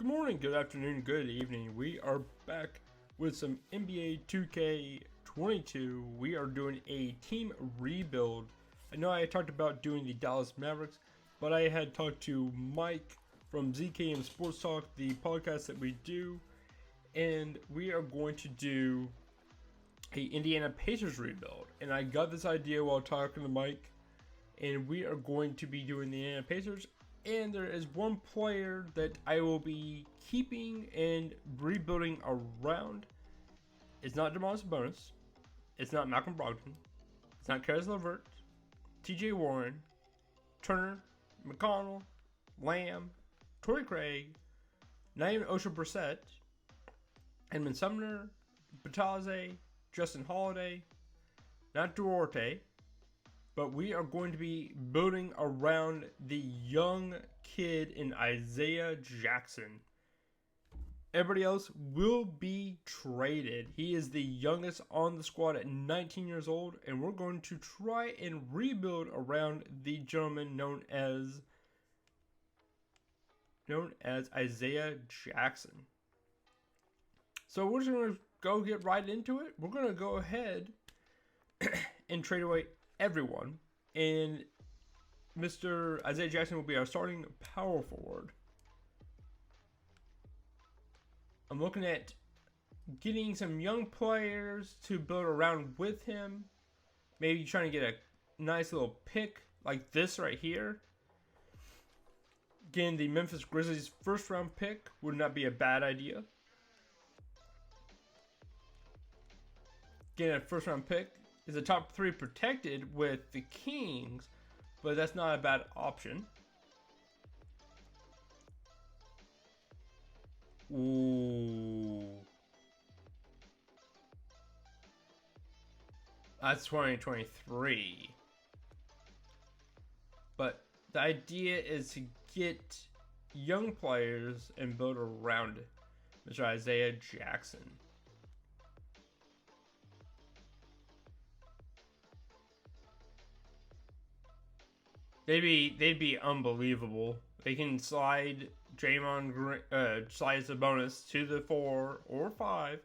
Good morning, good afternoon, good evening. We are back with some NBA 2K22. We are doing a team rebuild. I know I talked about doing the Dallas Mavericks, but I had talked to Mike from ZKM Sports Talk, the podcast that we do, and we are going to do a Indiana Pacers rebuild. And I got this idea while talking to Mike, and we are going to be doing the Indiana Pacers. And there is one player that I will be keeping and rebuilding around. It's not Demarcus Bonus. It's not Malcolm Brogdon. It's not Karis LeVert. TJ Warren. Turner. McConnell. Lamb. Torrey Craig. Not even Osha Brissett. Edmund Sumner. Bataze. Justin Holiday. Not Duarte. But we are going to be building around the young kid in Isaiah Jackson. Everybody else will be traded. He is the youngest on the squad at 19 years old. And we're going to try and rebuild around the gentleman known as Isaiah Jackson. So we're just going to go get right into it. We're going to go ahead and trade away everyone, and Mr. Isaiah Jackson will be our starting power forward. I'm looking at getting some young players to build around with him. Maybe trying to get a nice little pick like this right here. Getting the Memphis Grizzlies first round pick would not be a bad idea. Getting a first round pick is a top 3 protected with the Kings, but that's not a bad option. Ooh. That's 2023. But the idea is to get young players and build around Mr. Isaiah Jackson. They'd be unbelievable. They can slide slides the bonus to the 4 or 5.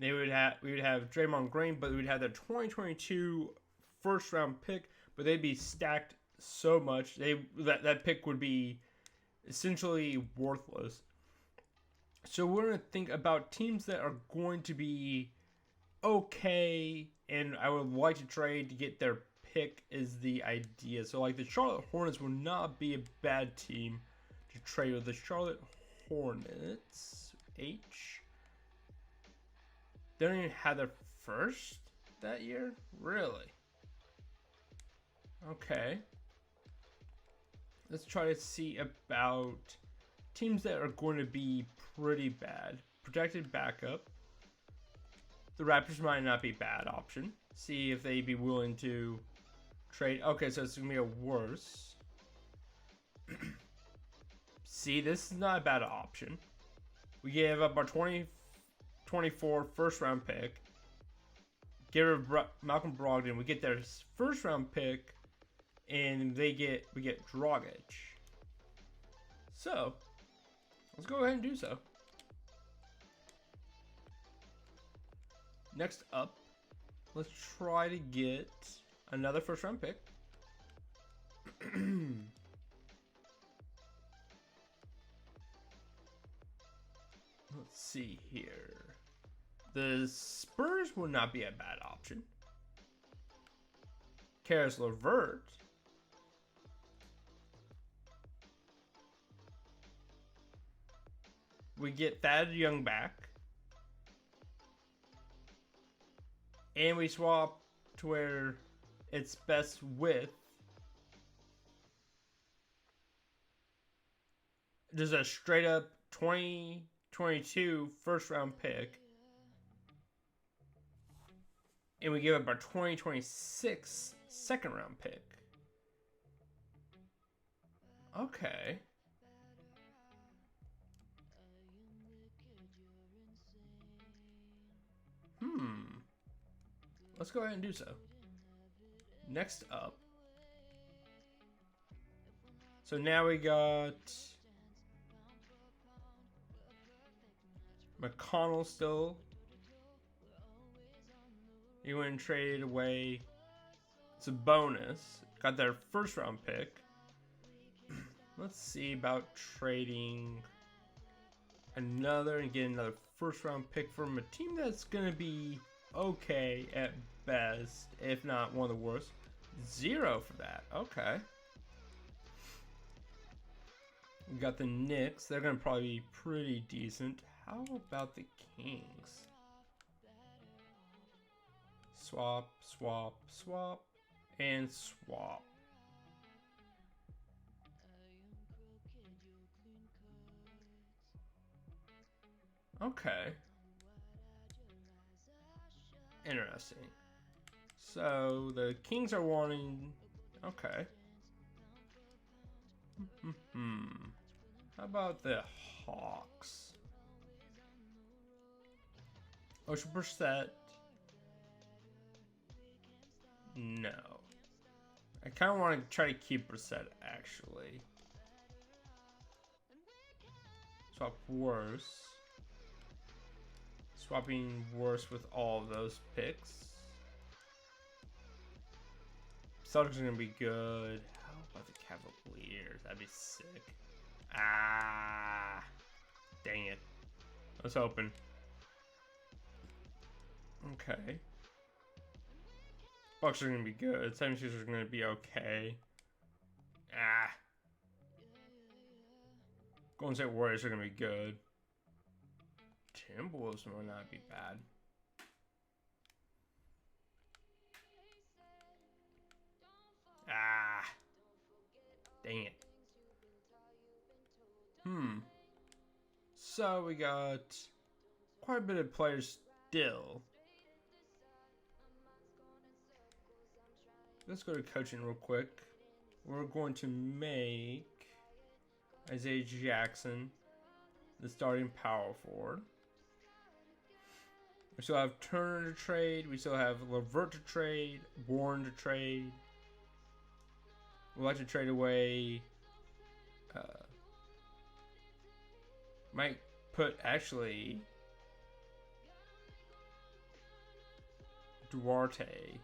We would have Draymond Green, but we would have the 2022 first round pick. But they'd be stacked so much. That pick would be essentially worthless. So we're gonna think about teams that are going to be okay, and I would like to trade to get their pick is the idea. So like the Charlotte Hornets will not be a bad team to trade with. The Charlotte Hornets they don't even have their first that year? Really? Okay. Let's try to see about teams that are going to be pretty bad. Protected backup. The Raptors might not be a bad option. See if they'd be willing to trade. Okay, so it's gonna be a worse. See, this is not a bad option. We gave up our 2024 first round pick. Get rid of Malcolm Brogdon. We get their first round pick, and we get Dragic. So let's go ahead and do so. Next up, let's try to get another first round pick. Let's see here. The Spurs would not be a bad option. Karis LeVert. We get Thad Young back. And we swap to where it's best with just a straight up 2022 first round pick. And we give up our 2026 second round pick. Okay. Let's go ahead and do so. Next up. So now we got McConnell still. He went and traded away. It's a bonus. Got their first round pick. Let's see about trading another and get another first round pick from a team that's gonna be okay at best, if not one of the worst. 0 for that. Okay. We got the Knicks. They're gonna probably be pretty decent. How about the Kings? Swap, swap, swap, and swap. Okay. Interesting. So the Kings are wanting. Okay. How about the Hawks? Ocean Brissett. No. I kind of want to try to keep Brissett, actually. Swap worse. Swapping worse with all of those picks. Celtics are going to be good. How about the Cavaliers? That'd be sick. Ah. Dang it. I was hoping. Okay. Bucks are going to be good. 76ers are going to be okay. Ah. Golden State Warriors are going to be good. Timberwolves might not be bad. Ah. Dang it. So we got quite a bit of players still. Let's go to coaching real quick. We're going to make Isaiah Jackson the starting power forward. We still have Turner to trade. We still have LeVert to trade. Warren to trade. We'd like to trade away. Might put actually Duarte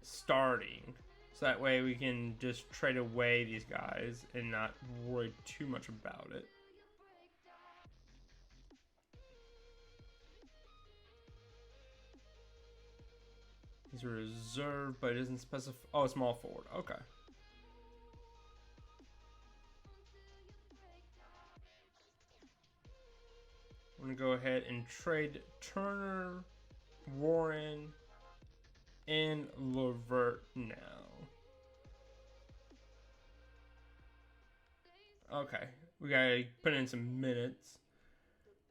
starting. So that way we can just trade away these guys and not worry too much about it. He's a reserve, but it doesn't specify. Oh, small forward. Okay. I'm going to go ahead and trade Turner, Warren, and LeVert now. Okay. We got to put in some minutes.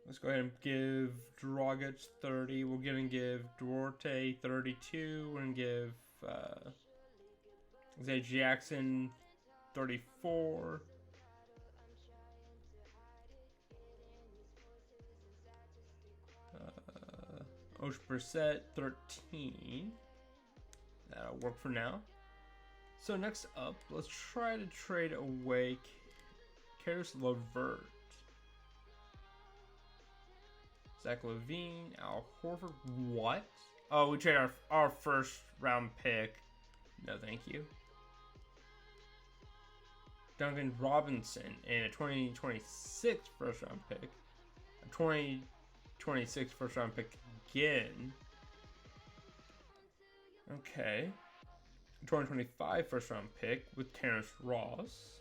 Let's go ahead and give Dragic 30. We're going to give Duarte 32. We're going to give Isaiah Jackson 34. Osh Brissett 13. That'll work for now. So next up, let's try to trade away Caris LeVert. Zach LaVine, Al Horford. What? Oh, we trade our first round pick. No, thank you. Duncan Robinson and a 2026 first round pick. A 2026 first round pick again. Okay. 2025 first round pick with Terrence Ross.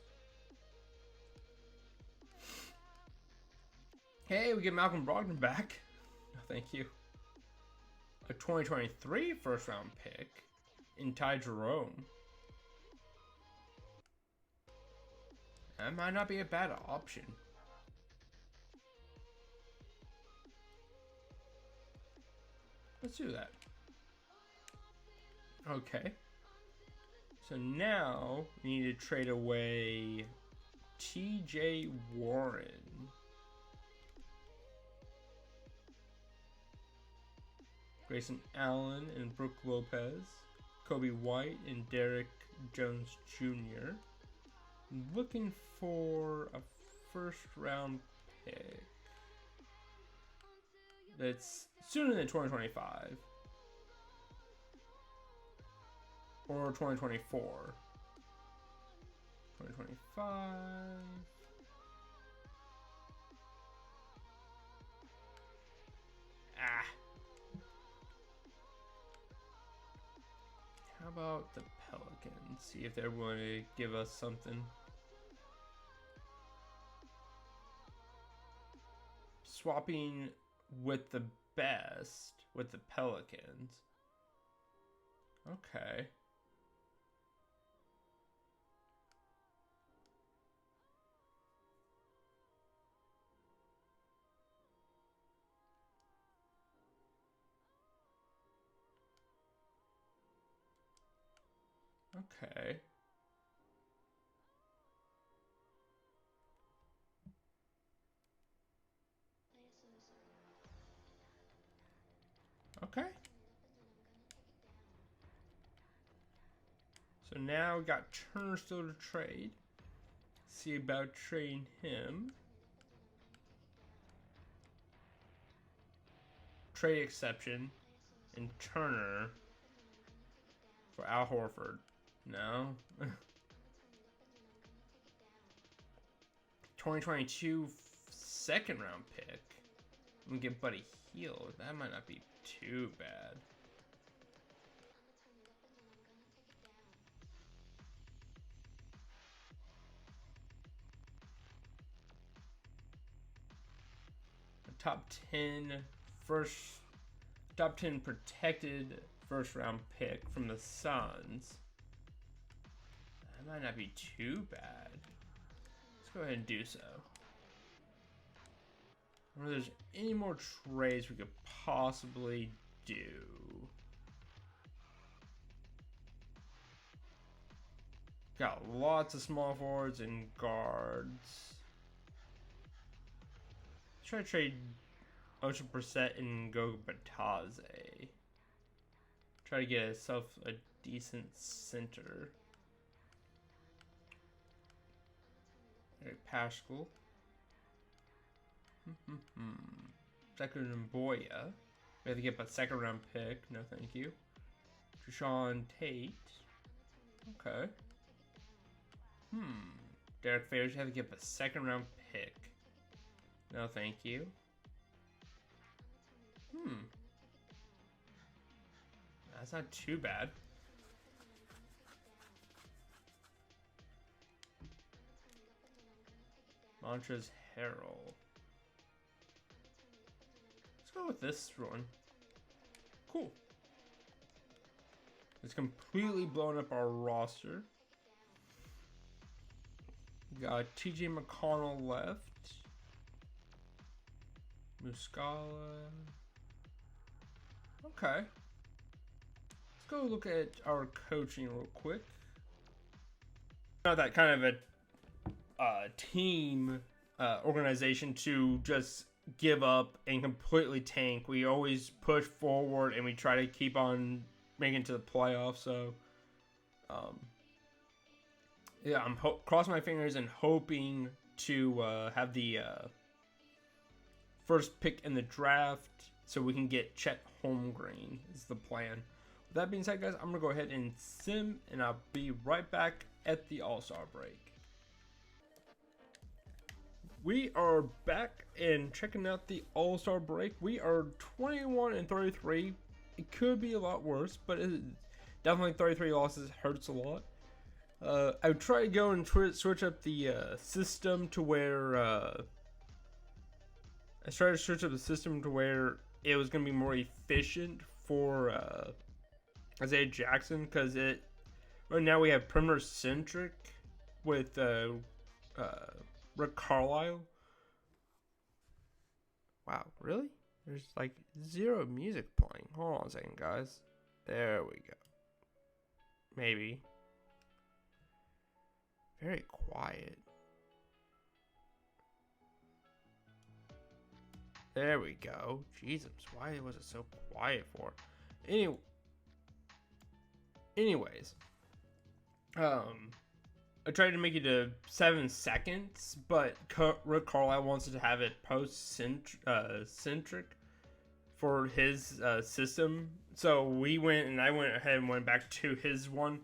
Hey, we get Malcolm Brogdon back. No, thank you. A 2023 first round pick in Ty Jerome. That might not be a bad option. Let's do that. Okay. So now we need to trade away TJ Warren. Grayson Allen and Brook Lopez. Kobe White and Derek Jones Jr. Looking for a first round pick that's sooner than 2025 or 2024. 2025. Ah. How about the Pelicans? See if they're willing to give us something. Swapping with the best with the Pelicans. Okay. Okay. Okay. So now we got Turner still to trade. See about trading him. Trade exception. And Turner for Al Horford. No. 2022 second round pick. We get Buddy Hield. That might not be too bad. A top 10 protected first round pick from the Suns. That might not be too bad. Let's go ahead and do so. I wonder if there's any more trades we could possibly do. Got lots of small forwards and guards. Let's try to trade Ocean Brissett and Goga Batadze. Try to get yourself a decent center. Eric Paschal. Second and Boya. We have to get a second round pick. No, thank you. Deshaun Tate. Okay. Derek Favors. You have to get a second round pick. No, thank you. That's not too bad. Montrezl Harrell. Let's go with this one. Cool. It's completely blown up our roster. We got TJ McConnell left. Muscala. Okay. Let's go look at our coaching real quick. Not that kind of a team organization to just give up and completely tank. We always push forward and we try to keep on making it to the playoffs. So, yeah, I'm crossing my fingers and hoping to have the first pick in the draft so we can get Chet Holmgren is the plan. With that being said, guys, I'm going to go ahead and sim, and I'll be right back at the All-Star break. We are back and checking out the All-Star break. We are 21-33. It could be a lot worse, but definitely 33 losses hurts a lot. I would try to go and switch up the system to where it was going to be more efficient for Isaiah Jackson, because right now we have perimeter centric with Rick Carlisle. Wow, really? There's like zero music playing. Hold on a second, guys. There we go. Maybe. Very quiet. There we go. Jesus, why was it so quiet for? Anyways. I tried to make it to 7 seconds, but Rick Carlisle wants to have it post-centric for his system. So I went ahead and went back to his one.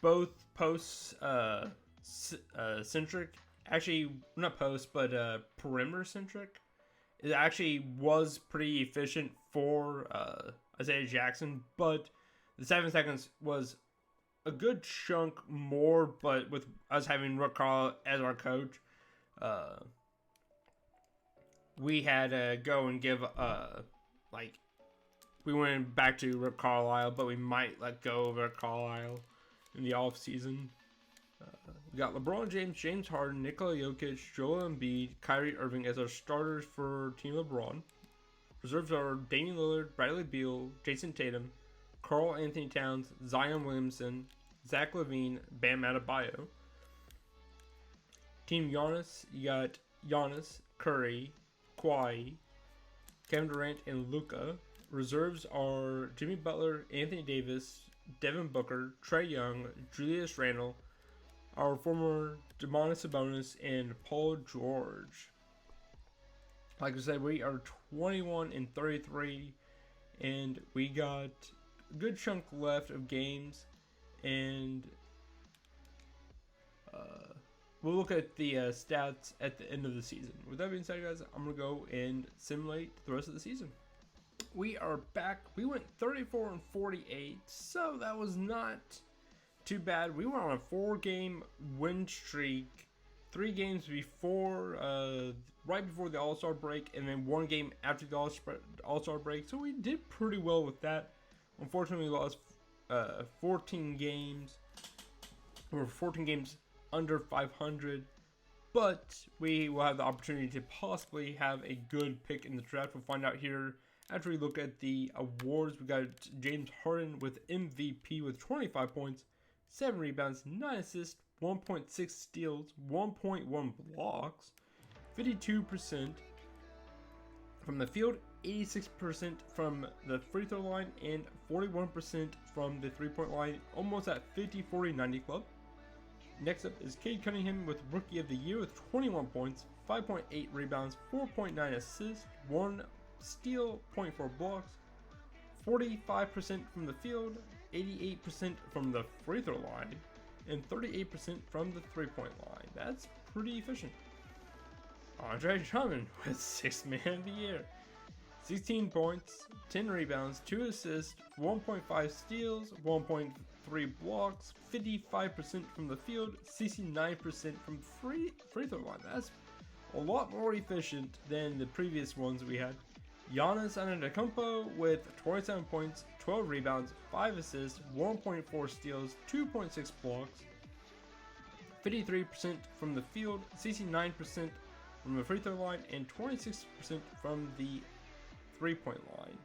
Both post-centric, actually not post, but perimeter-centric. It actually was pretty efficient for Isaiah Jackson, but the 7 seconds was a good chunk more, but with us having Rick Carlisle as our coach, we had to go and give we went back to Rick Carlisle, but we might let go of Rick Carlisle in the off season. We got LeBron James, James Harden, Nikola Jokic, Joel Embiid, Kyrie Irving as our starters for Team LeBron. Reserves are Damian Lillard, Bradley Beal, Jason Tatum, Karl Anthony Towns, Zion Williamson, Zach LaVine, Bam Adebayo. Team Giannis, you got Giannis, Curry, Kawhi, Kevin Durant, and Luka. Reserves are Jimmy Butler, Anthony Davis, Devin Booker, Trae Young, Julius Randle, our former Domantas Sabonis, and Paul George. Like I said, we are 21-33, and we got a good chunk left of games, and we'll look at the stats at the end of the season. With that being said, guys, I'm going to go and simulate the rest of the season. We are back. We went 34-48, so that was not too bad. We were on a 4-game win streak, 3 games before, right before the All-Star break, and then 1 game after the All-Star break. So we did pretty well with that. Unfortunately, we lost 14 games. We're 14 games under 500, but we will have the opportunity to possibly have a good pick in the draft. We'll find out here after we look at the awards. We got James Harden with MVP with 25 points, 7 rebounds, 9 assists, 1.6 steals, 1.1 blocks, 52% from the field, 86% from the free throw line, and 41% from the 3-point line, almost at 50-40-90 club. Next up is Cunningham with Rookie of the Year with 21 points, 5.8 rebounds, 4.9 assists, 1 steal, 0.4 blocks, 45% from the field, 88% from the free throw line, and 38% from the 3-point line. That's pretty efficient. Andre Drummond with 6th Man of the Year. 16 points, 10 rebounds, 2 assists, 1.5 steals, 1.3 blocks, 55% from the field, 69% from free throw line. That's a lot more efficient than the previous ones we had. Giannis Antetokounmpo with 27 points, 12 rebounds, 5 assists, 1.4 steals, 2.6 blocks, 53% from the field, 69% from the free throw line, and 26% from the 3-point line.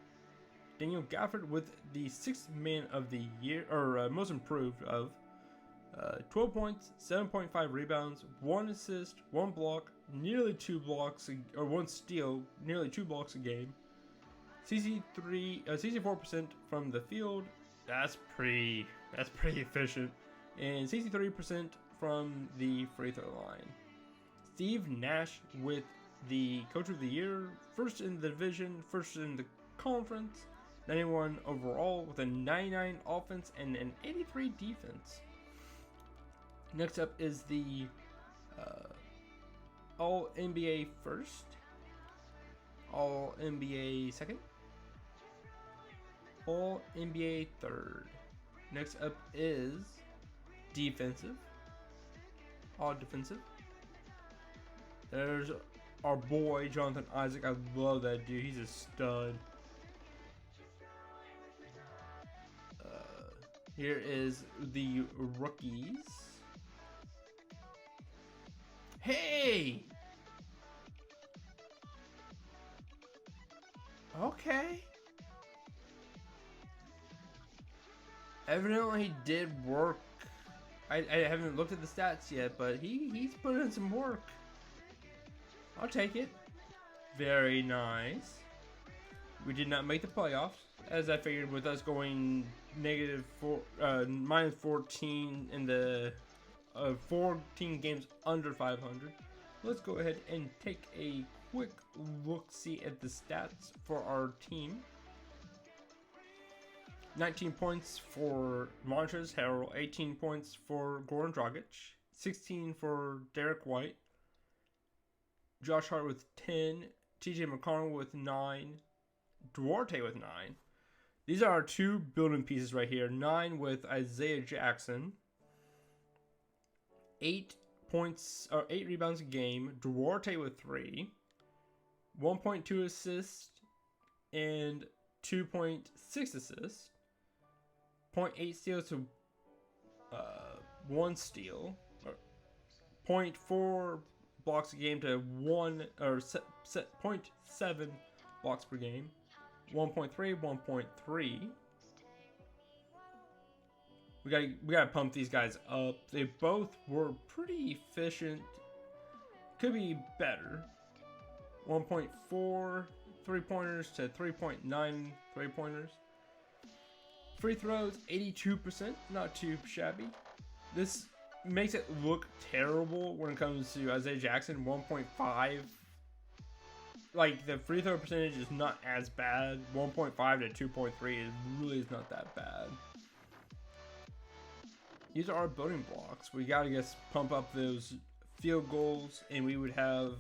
Daniel Gafford with the 6th Man of the Year, or most improved of 12 points, 7.5 rebounds, 1 assist, 1 block, nearly 2 blocks, or 1 steal, nearly 2 blocks a game. 64% from the field. That's pretty efficient, and 63% from the free throw line. Steve Nash with the Coach of the Year, 1st in the division, 1st in the conference, 91 overall with a 99 offense and an 83 defense. Next up is the All NBA 1st, All NBA 2nd, All NBA 3rd. Next up is defensive, All Defensive. There's our boy Jonathan Isaac. I love that dude. He's a stud. Here is the rookies. Hey! Okay. Evidently he did work. I haven't looked at the stats yet, but he's put in some work. I'll take it. Very nice. We did not make the playoffs, as I figured with us going -4, -14 in the 14 games under 500. Let's go ahead and take a quick look-see at the stats for our team. 19 points for Montrezl Harrell, 18 points for Goran Dragic, 16 for Derek White, Josh Hart with 10, TJ McConnell with 9, Duarte with 9. These are our two building pieces right here. 9 with Isaiah Jackson, 8 rebounds a game. Duarte with 3, 1.2 assists and 2.6 assists, 0.8 steals to 1 steal, 0.4 blocks a game to 0.7 blocks per game, 1.3, 1.3. We gotta pump these guys up. They both were pretty efficient. Could be better. 1.4 3-pointers to 3.9 3-pointers. Free throws, 82%, not too shabby. This makes it look terrible when it comes to Isaiah Jackson, 1.5. Like, the free throw percentage is not as bad. 1.5 to 2.3 really is not that bad. These are our building blocks. We gotta pump up those field goals, and we would have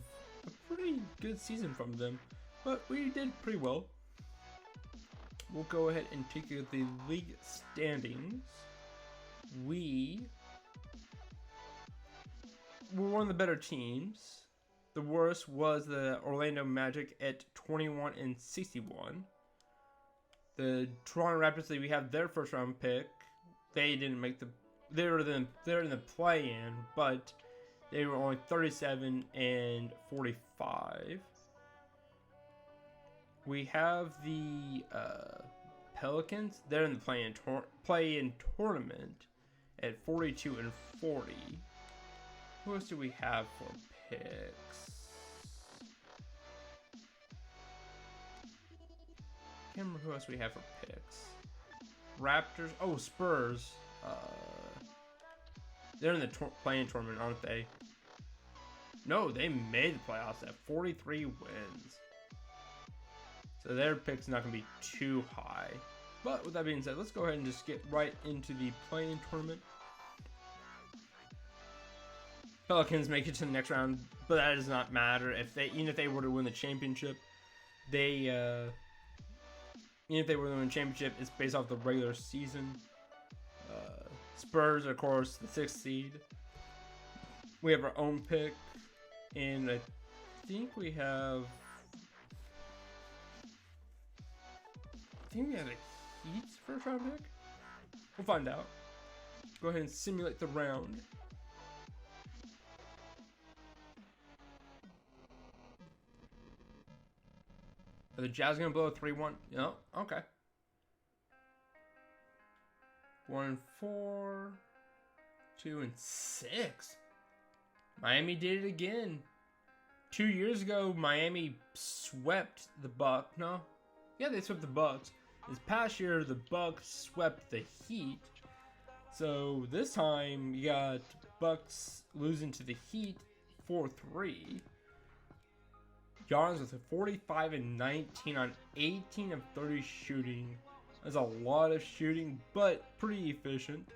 a pretty good season from them. But we did pretty well. We'll go ahead and take you to the league standings. We were one of the better teams. The worst was the Orlando Magic at 21-61. The Toronto Raptors, we have their first round pick. They didn't make the. They're in the play-in, but they were only 37-45. We have the Pelicans. They're in the play-in tournament at 42-40. Who else do we have for picks? Can't remember who else we have for picks. Raptors. Oh, Spurs. They're in the play-in tournament, aren't they? No, they made the playoffs at 43 wins. So their pick's not going to be too high. But with that being said, let's go ahead and just get right into the play-in tournament. Pelicans make it to the next round, but that does not matter. Even if they were to win the championship, it's based off the regular season. Spurs, of course, the 6th seed. We have our own pick, and I think we have the Heat's first round pick. We'll find out. Go ahead and simulate the round. Are the Jazz gonna blow a 3-1? No? Okay. 1-4, 2-6. Miami did it again. 2 years ago, Miami swept the Bucks. No? Yeah, they swept the Bucks. This past year, the Bucks swept the Heat. So this time, you got Bucks losing to the Heat 4-3. Giannis with a 45-19 on 18 of 30 shooting. That's a lot of shooting, but pretty efficient.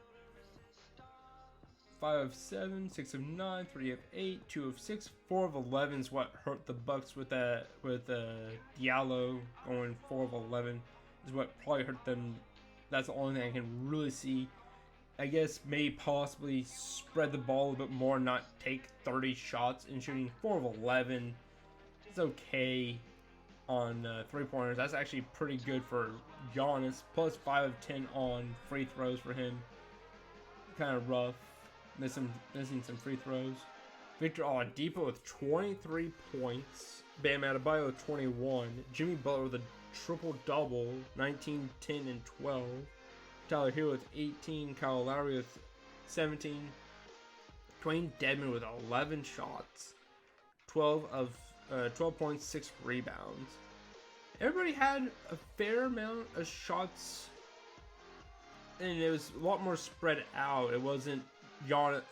5 of 7, 6 of 9, 3 of 8, 2 of 6, 4 of 11 is what hurt the Bucks with Diallo going 4 of 11 is what probably hurt them. That's the only thing I can really see. I guess maybe possibly spread the ball a little bit more, not take 30 shots and shooting 4 of 11. It's okay on 3-pointers. That's actually pretty good for Giannis. Plus 5 of 10 on free throws for him. Kind of rough. Missing some free throws. Victor Oladipo with 23 points. Bam Adebayo with 21. Jimmy Butler with a triple-double. 19, 10, and 12. Tyler Hero with 18. Kyle Lowry with 17. Dwayne Dedmon with 11 shots. 12 points, 6 rebounds. Everybody had a fair amount of shots, and it was a lot more spread out. It wasn't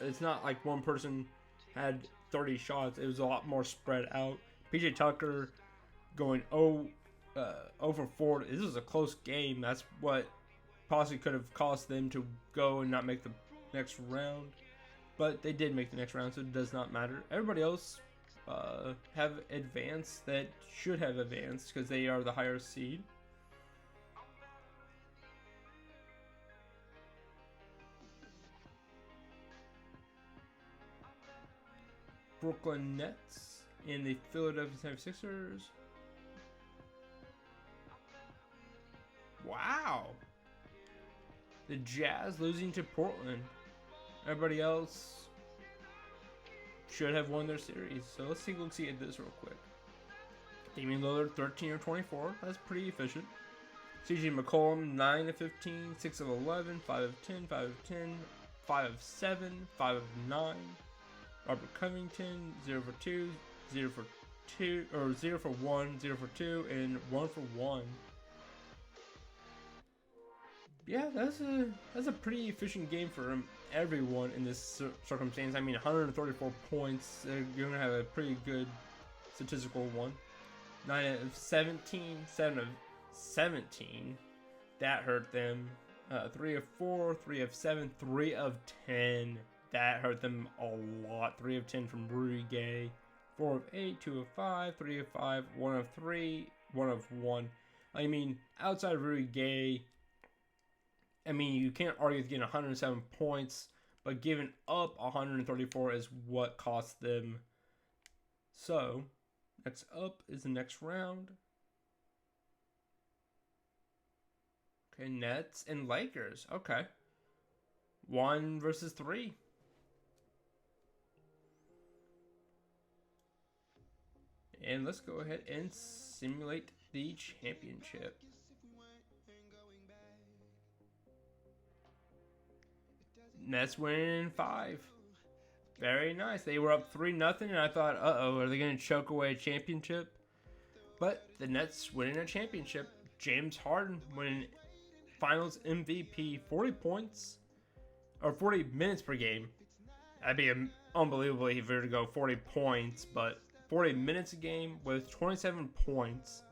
It's not like one person had 30 shots. It was a lot more spread out. PJ Tucker going 0 for 4. This was a close game. That's what possibly could have cost them to go and not make the next round. But they did make the next round, so it does not matter. Everybody else have advanced that should have advanced because they are the higher seed. Brooklyn Nets and the Philadelphia 76ers. Wow. The Jazz losing to Portland. Everybody else should have won their series. So let's take a look at this real quick. Damian Lillard 13 of 24. That's pretty efficient. CJ McCollum 9 of 15, 6 of 11, 5 of 10, 5 of 10, 5 of 7, 5 of 9. Robert Covington 0 for 2, 0 for 2, or 0 for 1, 0 for 2, and 1 for 1. Yeah, that's a pretty efficient game for everyone in this circumstance. I mean, 134 points. You're gonna have a pretty good statistical one. 9 of 17, 7 of 17. That hurt them. 3 of 4, 3 of 7, 3 of 10. That hurt them a lot. 3 of 10 from Rudy Gay. 4 of 8, 2 of 5, 3 of 5, 1 of 3, 1 of 1. I mean, outside of Rudy Gay, I mean, you can't argue with getting 107 points, but giving up 134 is what cost them. So, next up is the next round. Okay, Nets and Lakers. Okay. 1 versus 3. And let's go ahead and simulate the championship. Nets winning 5. Very nice. They were up 3-0, and I thought, uh-oh, are they going to choke away a championship? But the Nets winning a championship. James Harden winning Finals MVP, 40 points, or 40 minutes per game. That'd be unbelievable if he were to go 40 points, but 40 minutes a game with 27 points,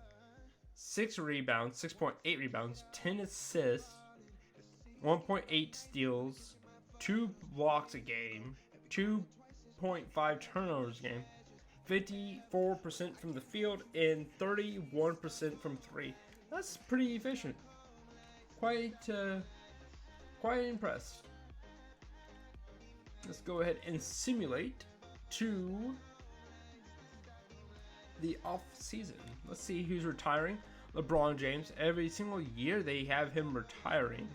6 rebounds, 6.8 rebounds, 10 assists, 1.8 steals, 2 blocks a game, 2.5 turnovers a game, 54% from the field, and 31% from 3. That's pretty efficient. Quite impressed. Let's go ahead and simulate to the off season. Let's see who's retiring. LeBron James. Every single year they have him retiring.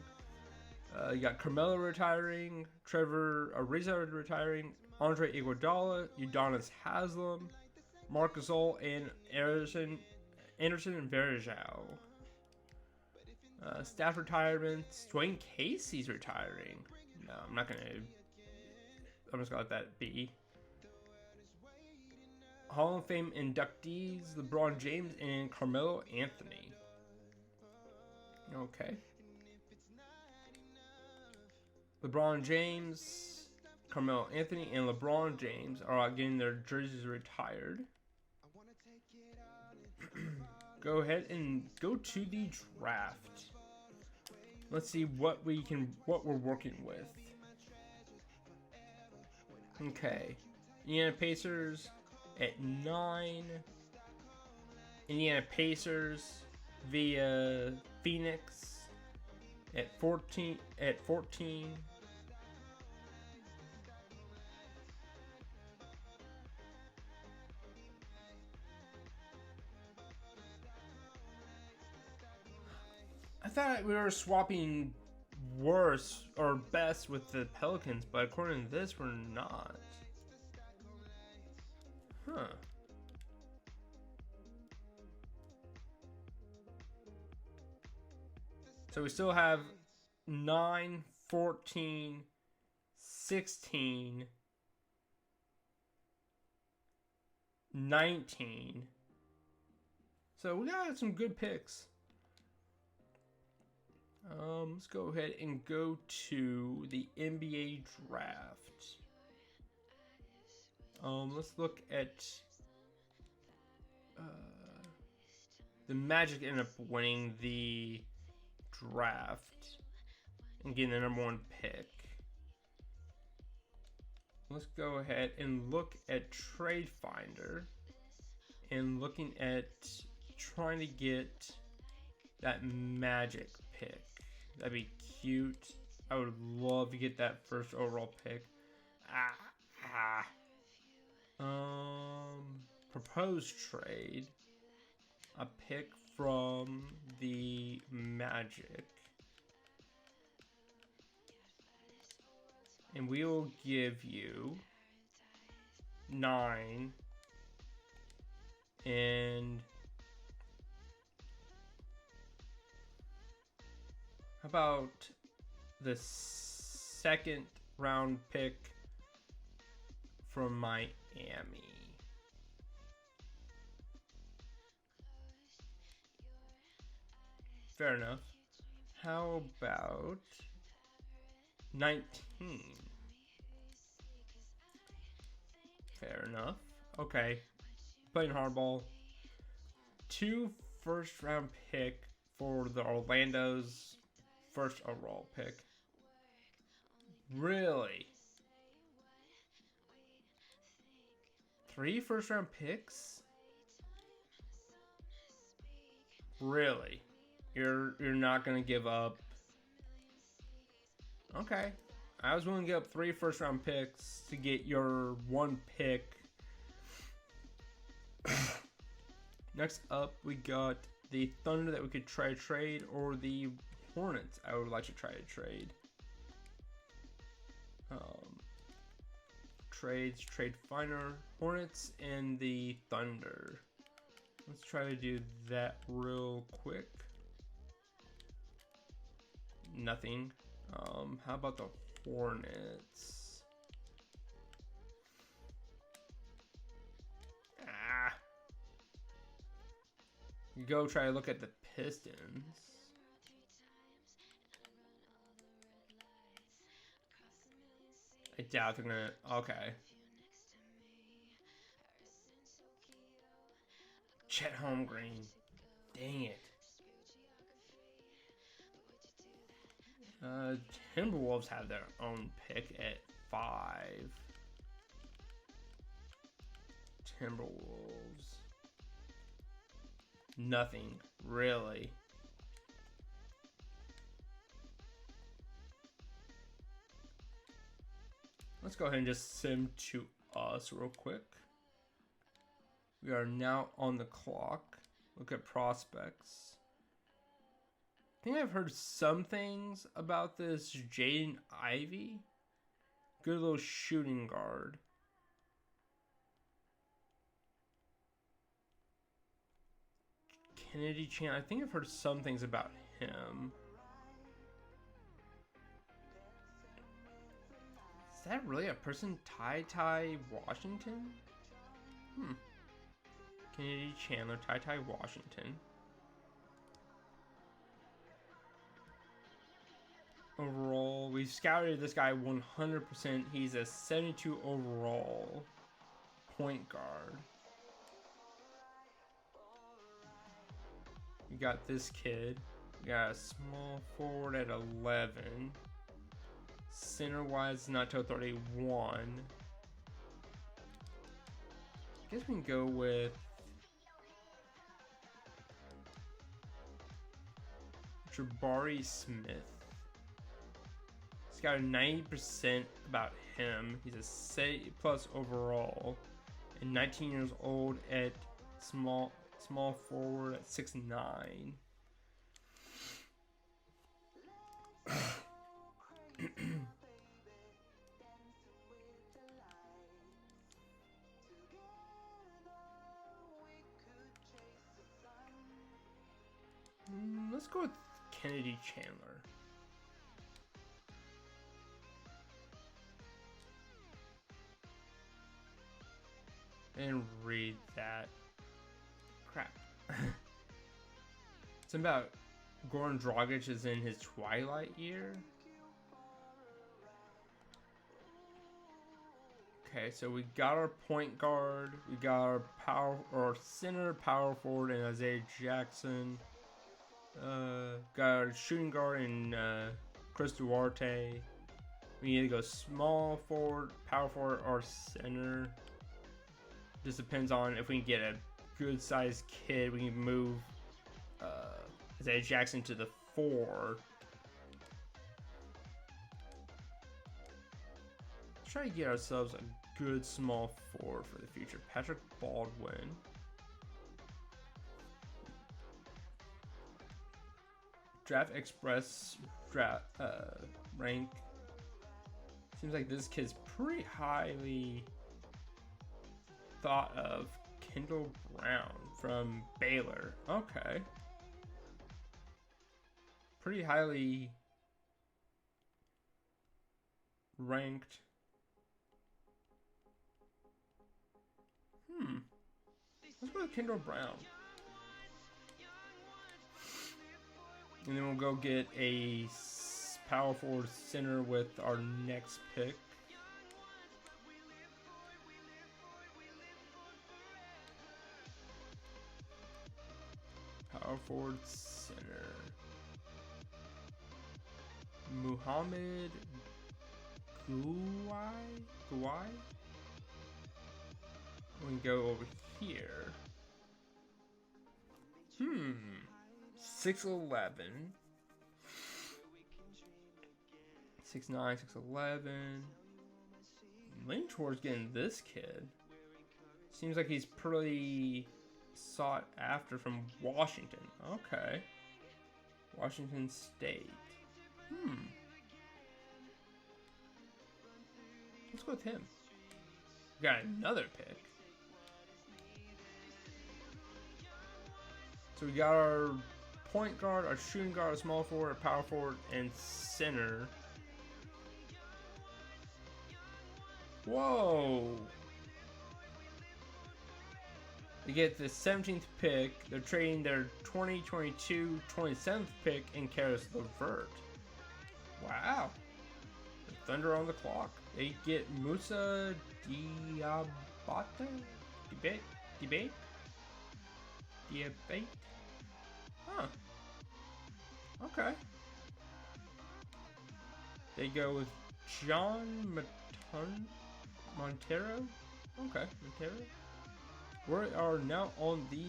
You got Carmelo retiring, Trevor Ariza retiring, Andre Iguodala, Udonis Haslem, Marc Gasol, and Anderson and Varejao. Staff retirements. Dwayne Casey's retiring. No, I'm just gonna let that be. Hall of Fame inductees: LeBron James and Carmelo Anthony. Okay. LeBron James, Carmelo Anthony, and LeBron James are getting their jerseys retired. Go ahead and go to the draft. Let's see what we're working with. Okay. Indiana Pacers at 9. Indiana Pacers via Phoenix at 14. I thought we were swapping worse or best with the Pelicans, but according to this, we're not. Huh. So we still have 9, 14, 16, 19. So we got some good picks. Let's go ahead and go to the NBA draft. Let's look at the Magic ended up winning the draft and getting the #1 pick. Let's go ahead and look at Trade Finder and looking at trying to get that Magic pick. That'd be cute. I would love to get that first overall pick. Proposed trade. A pick from the Magic. And we will give you 9 and how about the 2nd round pick from Miami? Fair enough. How about 19? Fair enough. Okay. Playing hardball. 2 first round pick for the Orlando's first overall pick. Really? 3 first round picks? Really? You're not gonna give up? Okay. I was willing to give up 3 first round picks to get your 1 pick. Next up, we got the Thunder that we could try to trade, or the Hornets I would like to try to trade. Trades, Trade Finder, Hornets, and the Thunder. Let's try to do that real quick. Nothing. How about the Hornets? Go try to look at the Pistons. I doubt they're gonna. Okay. Chet Holmgren. Dang it. Timberwolves have their own pick at 5. Timberwolves. Nothing, really. Let's go ahead and just sim to us real quick. We are now on the clock. Look at prospects. I think I've heard some things about this Jaden Ivey. Good little shooting guard. Kennedy Chan. I think I've heard some things about him. Is that really a person? Ty Washington? Kennedy Chandler, Ty Washington. Overall, we scouted this guy 100%. He's a 72 overall point guard. We got this kid. We got a small forward at 11. Center wise, not till 31. I guess we can go with Jabari Smith. He's got a 90% about him. He's a C+ overall, and 19 years old at small forward at 6'9". Let's go with Kennedy Chandler. And read that. Crap. It's about Goran Dragic is in his twilight year. Okay, so we got our point guard, we got our center, power forward, and Isaiah Jackson. Got our shooting guard in Chris Duarte. We need to go small forward, power forward, or center. Just depends on if we can get a good sized kid. We can move Isaiah Jackson to the 4. Let's try to get ourselves a good small forward for the future. Patrick Baldwin. Draft Express rank. Seems like this kid's pretty highly thought of. Kendall Brown from Baylor. Okay. Pretty highly ranked. Let's go with Kendall Brown. And then we'll go get a power forward center with our next pick. Power forward center. Muhammad Guai? We can go over here. 6'11". 6'9", 6'11". Lean towards getting this kid. Seems like he's pretty sought after from Washington. Okay. Washington State. Let's go with him. We got another pick. So we got our point guard, our shooting guard, our small forward, our power forward, and center. Whoa! They get the 17th pick. They're trading their 2022 27th pick in Karis LeVert. Wow. The Thunder on the clock. They get Musa Diabate? Debate? Huh. Okay. They go with John Montero? Okay, Montero. We are now on the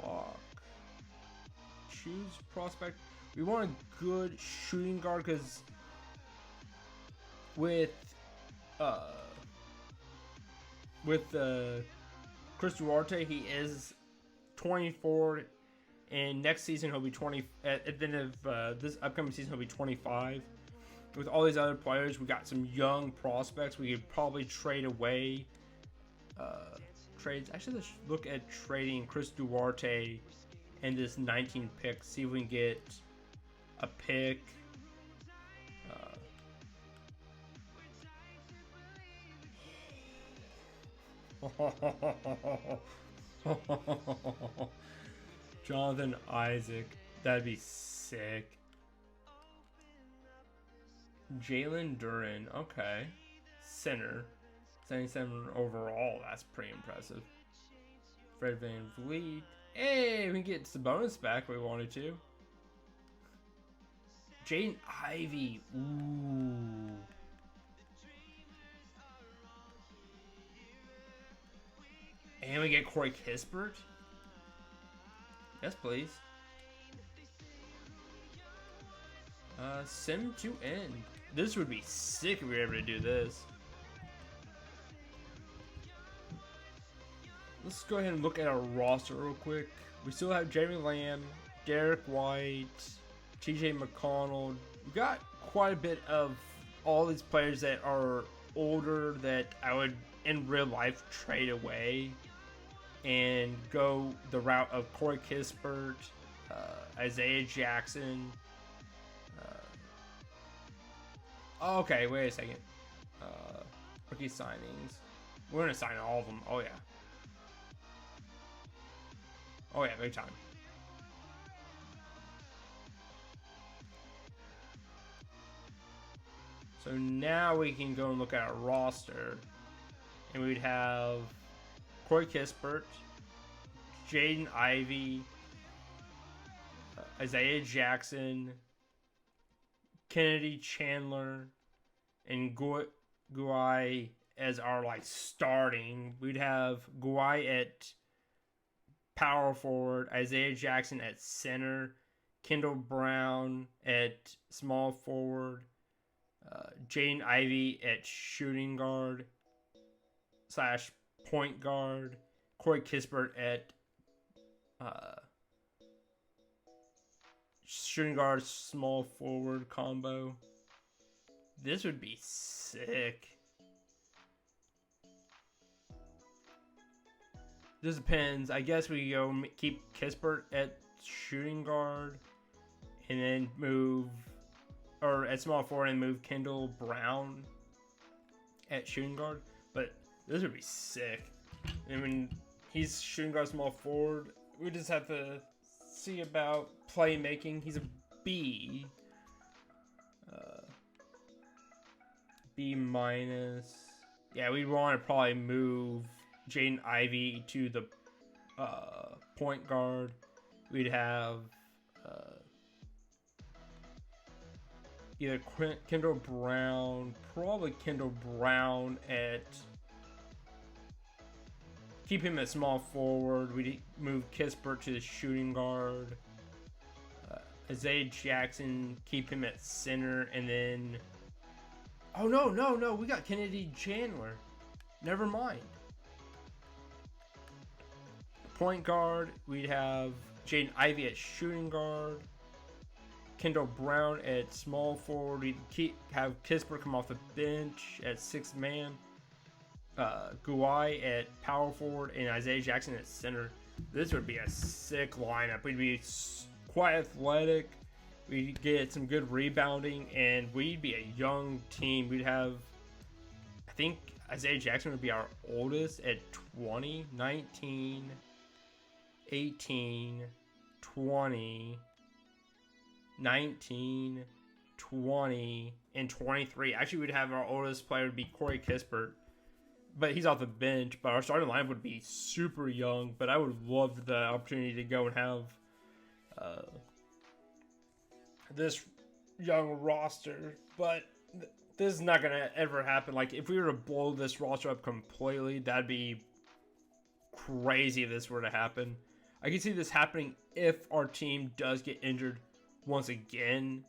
clock. Choose prospect. We want a good shooting guard because with Chris Duarte, he is 24, and next season he'll be 20. At the end of this upcoming season, he'll be 25. With all these other players, we got some young prospects. We could probably trade away trades. Actually, let's look at trading Chris Duarte and this 19 pick. See if we can get a pick. Jonathan Isaac. That'd be sick. Jalen Duran. Okay. Center. 77 overall. That's pretty impressive. Fred Van Vliet. Hey, we can get Sabonis back if we wanted to. Jaden Ivey. Ooh. And we get Corey Kispert. Yes, please. Sim to end. This would be sick if we were able to do this. Let's go ahead and look at our roster real quick. We still have Jeremy Lamb, Derek White, TJ McConnell. We got quite a bit of all these players that are older that I would, in real life, trade away and go the route of Corey Kispert, Isaiah Jackson. Okay, wait a second. Rookie signings. We're gonna sign all of them. Oh yeah. Oh yeah, big time. So now we can go and look at our roster. And we'd have Corey Kispert, Jaden Ivey, Isaiah Jackson, Kennedy Chandler, and Guai as our starting. We'd have Guai at power forward, Isaiah Jackson at center, Kendall Brown at small forward, Jaden Ivey at shooting guard / point guard, Corey Kispert at shooting guard small forward combo. This would be sick. This depends. I guess we go keep Kispert at shooting guard and then move, or at small forward and move Kendall Brown at shooting guard. But this would be sick. I mean, he's shooting guard small forward. We just have to see about playmaking. He's a B. B minus. Yeah, we'd want to probably move Jaden Ivey to the point guard. We'd have either Kendall Brown, probably Kendall Brown at, keep him at small forward. We'd move Kispert to the shooting guard. Isaiah Jackson, keep him at center, and then, oh no, we got Kennedy Chandler. Never mind. Point guard, we'd have Jaden Ivey at shooting guard, Kendall Brown at small forward. We'd have Kispert come off the bench at sixth man, Guai at power forward, and Isaiah Jackson at center. This would be a sick lineup. We'd be quite athletic. We'd get some good rebounding, and we'd be a young team. We'd have, I think Isaiah Jackson would be our oldest at 20, 19, 18, 20, 19, 20, and 23. Actually, we'd have our oldest player would be Corey Kispert, but he's off the bench. But our starting lineup would be super young. But I would love the opportunity to go and have this young roster. But this is not gonna ever happen. Like, if we were to blow this roster up completely, that'd be crazy if this were to happen. I can see this happening if our team does get injured once again.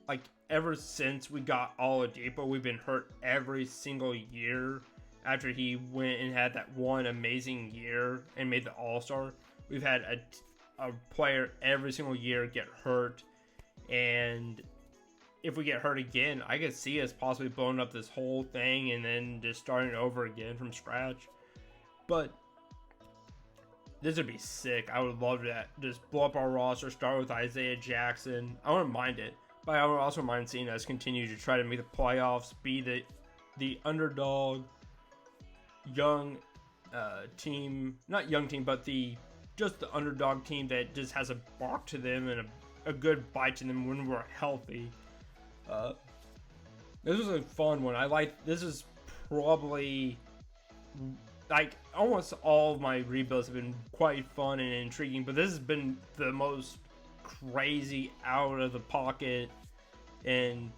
Like, ever since we got Oladipo, we've been hurt every single year. After he went and had that one amazing year and made the All-Star, we've had a player every single year get hurt. And if we get hurt again, I could see us possibly blowing up this whole thing and then just starting over again from scratch. But this would be sick. I would love that. Just blow up our roster, start with Isaiah Jackson. I wouldn't mind it. But I would also mind seeing us continue to try to make the playoffs, be the underdog, young team. Not young team, but just the underdog team that just has a bark to them and a good bite to them when we're healthy. This was a fun one. This is probably, like, almost all of my rebuilds have been quite fun and intriguing, but this has been the most crazy out of the pocket and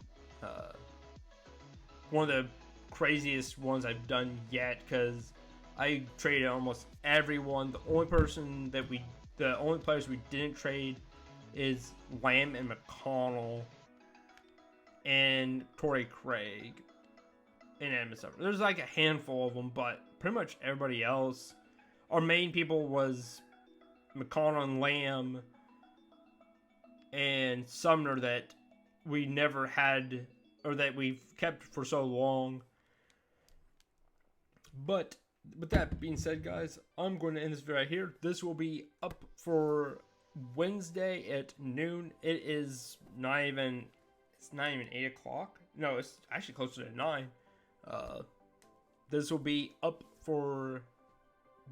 one of the craziest ones I've done yet, because I traded almost everyone. The only players we didn't trade is Lamb and McConnell and Torrey Craig and Edmondson. There's like a handful of them, but pretty much everybody else, our main people was McConnell and Lamb and Sumner that we never had, or that we've kept for so long. But with that being said, guys, I'm going to end this video right here. This will be up for Wednesday at noon. It's not even 8 o'clock. No, it's actually closer to 9. This will be up for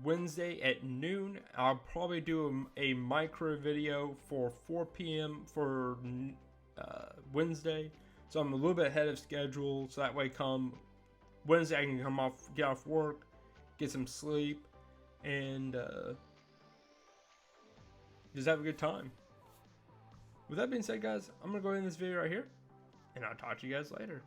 Wednesday at noon. I'll probably do a micro video for 4 p.m. for Wednesday. So I'm a little bit ahead of schedule. So that way, come Wednesday, I can get off work, get some sleep, and just have a good time. With that being said, guys, I'm gonna go end this video right here, and I'll talk to you guys later.